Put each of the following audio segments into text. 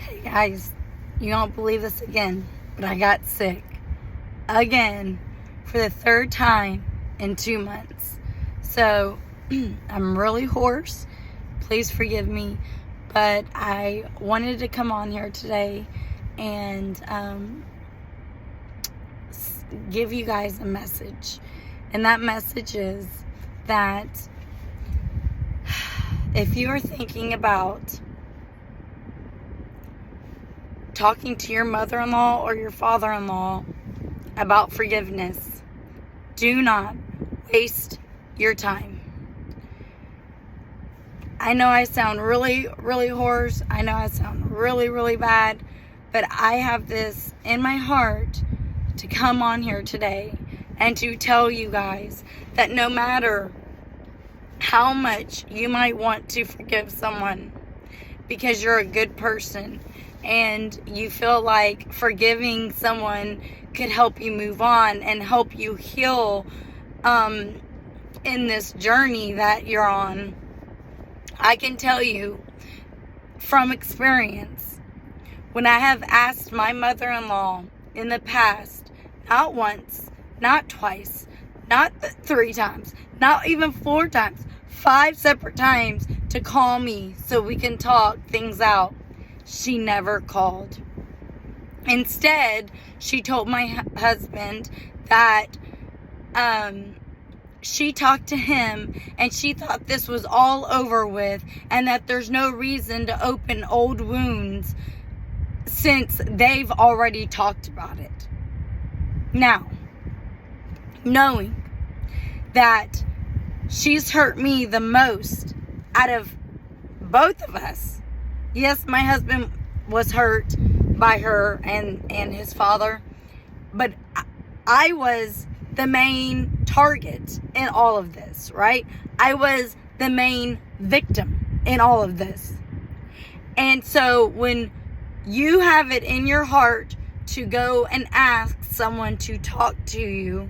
Hey guys, you don't believe this again, but I got sick again for the third time in 2 months. So I'm really hoarse. Please forgive me, but I wanted to come on here today and give you guys a message. And that message is that if you are thinking about talking to your mother-in-law or your father-in-law about forgiveness, do not waste your time. I know I sound really, really hoarse. I know I sound really, really bad, but I have this in my heart to come on here today and to tell you guys that no matter how much you might want to forgive someone because you're a good person and you feel like forgiving someone could help you move on and help you heal in this journey that you're on, I can tell you from experience, when I have asked my mother-in-law in the past, not once, not twice, not 3 times, not even 4 times, 5 separate times to call me so we can talk things out, she never called. Instead, she told my husband that she talked to him and she thought this was all over with and that there's no reason to open old wounds since they've already talked about it. Now, knowing that she's hurt me the most out of both of us. Yes, my husband was hurt by her and his father, but I was the main target in all of this, right? I was the main victim in all of this. And so when you have it in your heart to go and ask someone to talk to you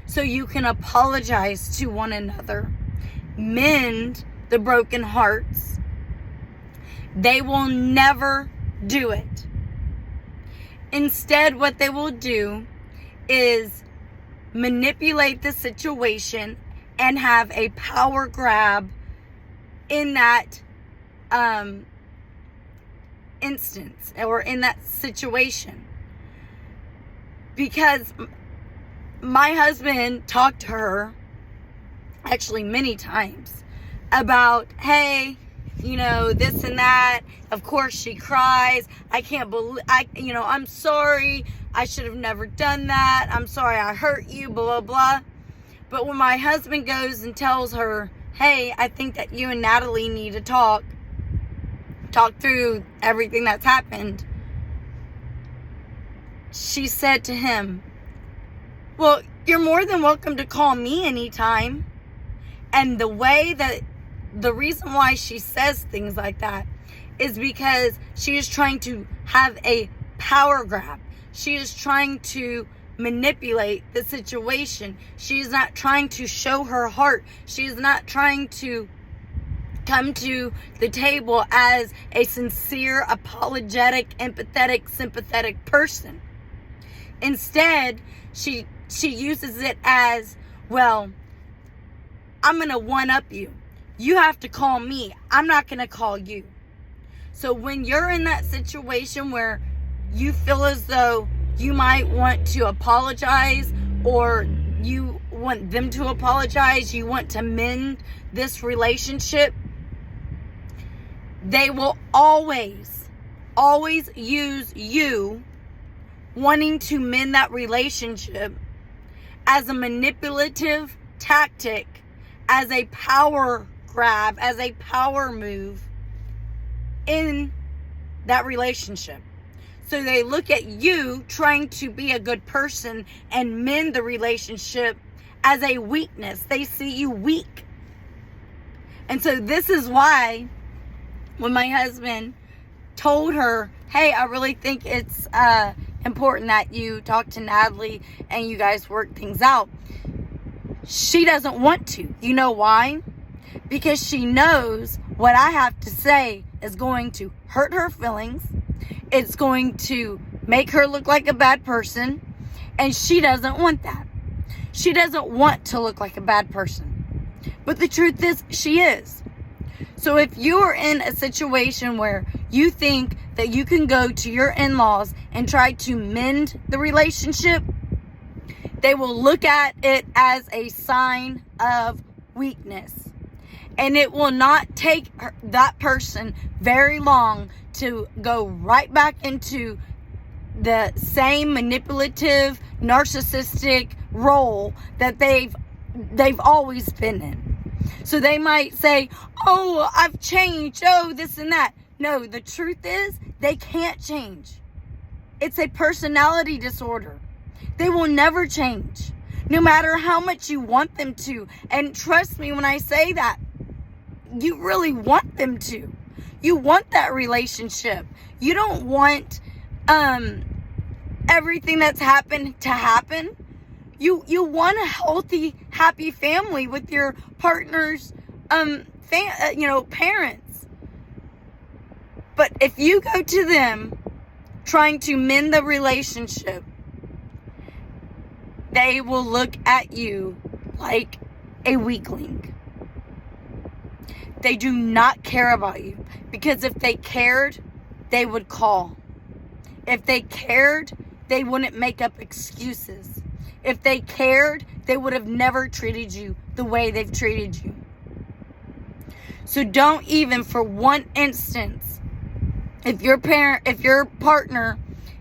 so you can apologize to one another, mend the broken hearts, they will never do it. Instead, what they will do is manipulate the situation and have a power grab in that instance or in that situation. Because my husband talked to her actually many times about, hey, you know, this and that. Of course she cries. I can't believe, I'm sorry. I should have never done that. I'm sorry I hurt you, blah, blah, blah. But when my husband goes and tells her, hey, I think that you and Natalie need to talk through everything that's happened, she said to him, well, you're more than welcome to call me anytime. And the reason why she says things like that is because she is trying to have a power grab. She is trying to manipulate the situation. She is not trying to show her heart. She is not trying to come to the table as a sincere, apologetic, empathetic, sympathetic person. Instead, she uses it as, well, I'm going to one-up you. You have to call me. I'm not going to call you. So when you're in that situation where you feel as though you might want to apologize or you want them to apologize, you want to mend this relationship, they will always use you wanting to mend that relationship as a manipulative tactic, as a power grab, as a power move in that relationship. So they look at you trying to be a good person and mend the relationship as a weakness. They see you weak. And so this is why when my husband told her, hey, I really think it's important that you talk to Natalie and you guys work things out, she doesn't want to. You know why? Because she knows what I have to say is going to hurt her feelings. It's going to make her look like a bad person. And she doesn't want that. She doesn't want to look like a bad person. But the truth is, she is. So if you are in a situation where you think that you can go to your in-laws and try to mend the relationship, they will look at it as a sign of weakness. And it will not take that person very long to go right back into the same manipulative, narcissistic role that they've always been in. So they might say, oh, I've changed, oh, this and that. No, the truth is, they can't change. It's a personality disorder. They will never change, no matter how much you want them to. And trust me when I say that, you really want them to. You want that relationship. You don't want everything that's happened to happen. You want a healthy, happy family with your partner's parents. But if you go to them trying to mend the relationship, they will look at you like a weakling. They do not care about you, because if they cared, they would call. If they cared, they wouldn't make up excuses. If they cared, they would have never treated you the way they've treated you. So don't even for one instance, if your partner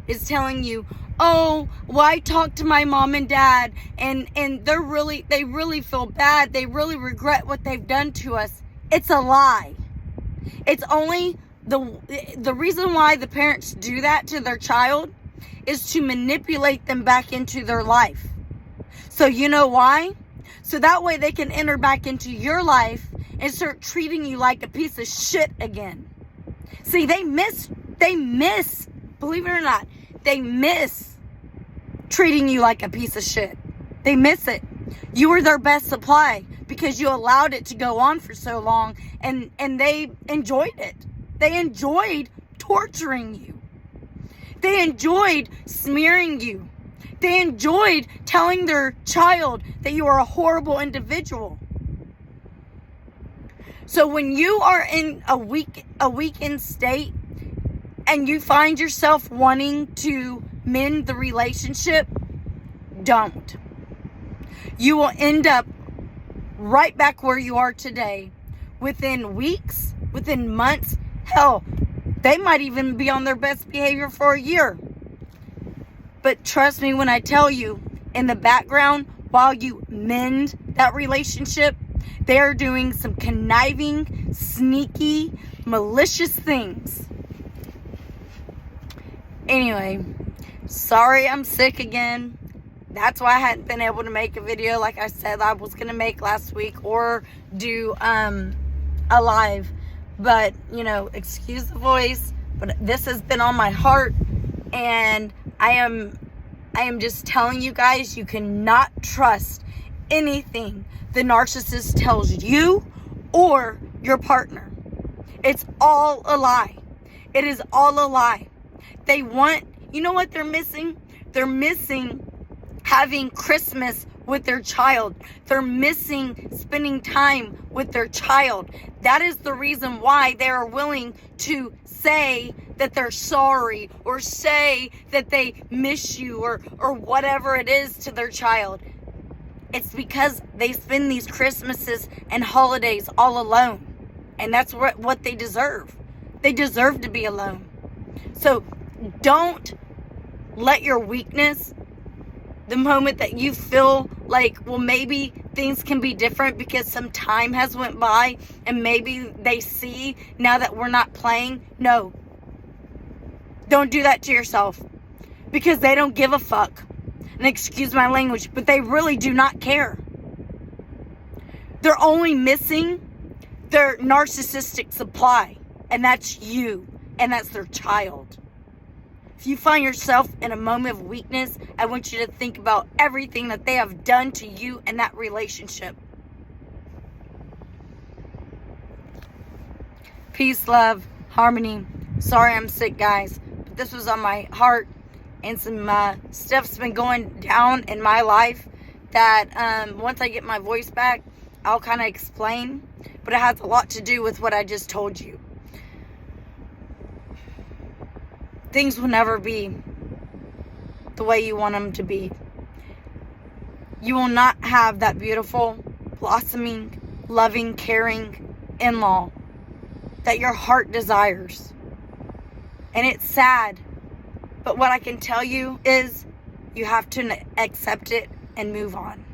is telling you, oh, well, I talked to my mom and dad and they really feel bad. They really regret what they've done to us. It's a lie. It's only the reason why the parents do that to their child is to manipulate them back into their life. So you know why? So that way they can enter back into your life and start treating you like a piece of shit again. See, they miss, believe it or not, they miss treating you like a piece of shit. They miss it. You were their best supply because you allowed it to go on for so long, and they enjoyed it. They enjoyed torturing you. They enjoyed smearing you. They enjoyed telling their child that you are a horrible individual. So when you are in a weakened state and you find yourself wanting to mend the relationship, don't. You will end up right back where you are today within weeks, within months. Hell, they might even be on their best behavior for a year. But trust me when I tell you, in the background, while you mend that relationship, they're doing some conniving, sneaky, malicious things. Anyway, sorry I'm sick again. That's why I hadn't been able to make a video like I said I was going to make last week, or do a live. But, excuse the voice, but this has been on my heart, and I am just telling you guys, you cannot trust anything the narcissist tells you or your partner. It's all a lie. It is all a lie. They want, you know what they're missing? They're missing having Christmas with their child. They're missing spending time with their child. That is the reason why they are willing to say that they're sorry, or say that they miss you, or whatever it is to their child. It's because they spend these Christmases and holidays all alone. And that's what they deserve. They deserve to be alone. So don't let your weakness, the moment that you feel like, well, maybe things can be different because some time has went by and maybe they see now that we're not playing. No. Don't do that to yourself, because they don't give a fuck. And excuse my language, but they really do not care. They're only missing their narcissistic supply, and that's you, and that's their child. If you find yourself in a moment of weakness, I want you to think about everything that they have done to you in that relationship. Peace, love. Harmony, sorry I'm sick, guys, but this was on my heart, and some stuff's been going down in my life that once I get my voice back, I'll kind of explain, but it has a lot to do with what I just told you. Things will never be the way you want them to be. You will not have that beautiful, blossoming, loving, caring in-law that your heart desires. And it's sad, but what I can tell you is you have to accept it and move on.